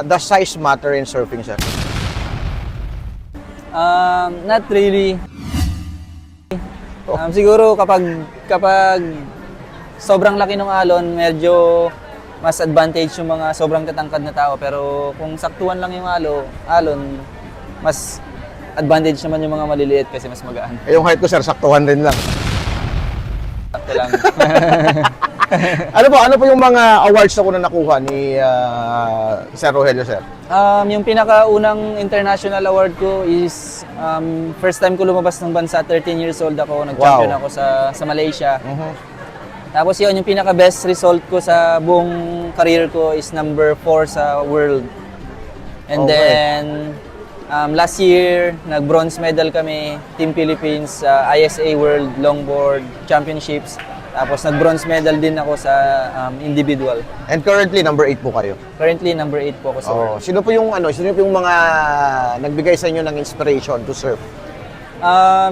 Does size matter in surfing, sir? Not really. Siguro kapag sobrang laki ng alon, medyo mas advantage yung mga sobrang tatangkad na tao. Pero kung saktuhan lang yung alon, mas advantage naman yung mga maliliit kasi mas magaan. Eh, yung height ko, sir, saktuhan din lang. Sakto lang. Ano po yung mga awards na nakuha ni Sir Rogelio, sir? Yung pinakaunang international award ko is first time ko lumabas ng bansa, 13 years old ako, nag-champion ako sa Malaysia. Tapos yun, yung pinaka-best result ko sa buong career ko is number 4 sa world. And then, last year, nag-bronze medal kami, Team Philippines, sa ISA World Longboard Championships. Tapos nag-bronze medal din ako sa individual. And currently, number 8 po kayo? Currently, number 8 po ako sa world. Sino po yung mga nagbigay sa inyo ng inspiration to surf?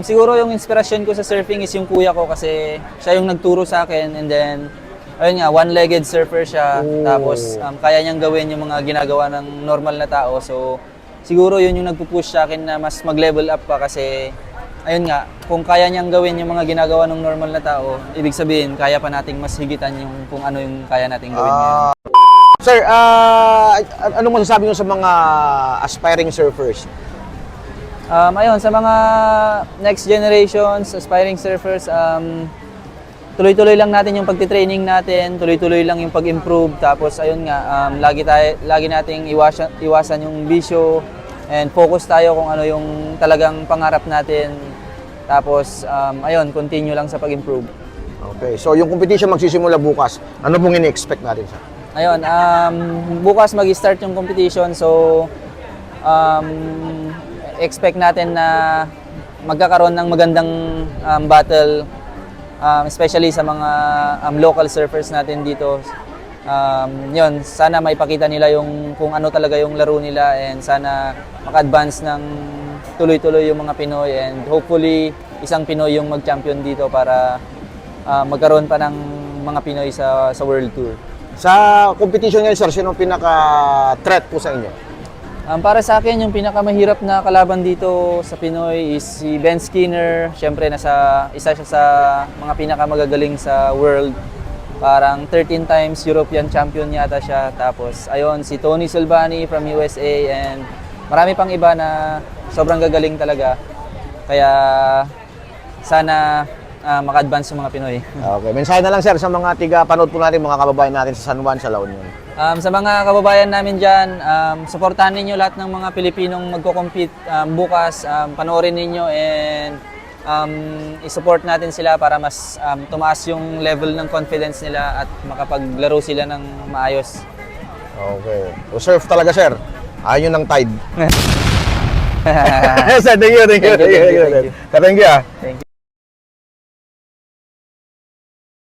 Siguro yung inspirasyon ko sa surfing is yung kuya ko kasi siya yung nagturo sa akin, and then ayun nga, one-legged surfer siya. Tapos kaya niyang gawin yung mga ginagawa ng normal na tao. So siguro yun yung nagpupush sa akin na mas mag-level up pa kasi ayun nga, kung kaya niyang gawin yung mga ginagawa ng normal na tao, ibig sabihin kaya pa nating mas higitan yung kung ano yung kaya nating gawin ngayon. Sir, anong masasabi niyo sa mga aspiring surfers? Ayun, sa mga next generations, aspiring surfers, tuloy-tuloy lang natin yung pagtitraining natin, tuloy-tuloy lang yung pag-improve. Tapos ayun nga, lagi nating iwasan yung bisyo and focus tayo kung ano yung talagang pangarap natin. Tapos ayun, continue lang sa pag-improve. Okay, so yung competition magsisimula bukas. Ano pong ini-expect natin, sir? Ayun, bukas mag-start yung competition, so expect natin na magkakaroon ng magandang battle, especially sa mga local surfers natin dito. Yun, sana maipakita nila yung kung ano talaga yung laro nila, and sana maka-advance ng tuloy-tuloy yung mga Pinoy, and hopefully isang Pinoy yung mag-champion dito para magkaroon pa ng mga Pinoy sa World Tour. Sa competition ngayon, sir, sino pinaka-threat po sa inyo? Para sa akin, yung pinakamahirap na kalaban dito sa Pinoy is si Ben Skinner. Siyempre, isa siya sa mga pinakamagagaling sa world. Parang 13 times European champion yata siya. Tapos, ayun, si Tony Silvani from USA, and marami pang iba na sobrang gagaling talaga. Kaya, sana maka-advance yung mga Pinoy. Okay, mensahe na lang, sir, sa mga tiga-panood po natin, mga kababayan natin sa San Juan, sa La Union. Sa mga kababayan namin dyan, supportahan ninyo lahat ng mga Pilipinong magko-compete bukas. Panoorin ninyo and i-support natin sila para mas tumaas yung level ng confidence nila at makapaglaro sila ng maayos. Okay. So, surf talaga, sir. Ayun ang tide. Sir, thank you. Thank you. Thank you. Thank you.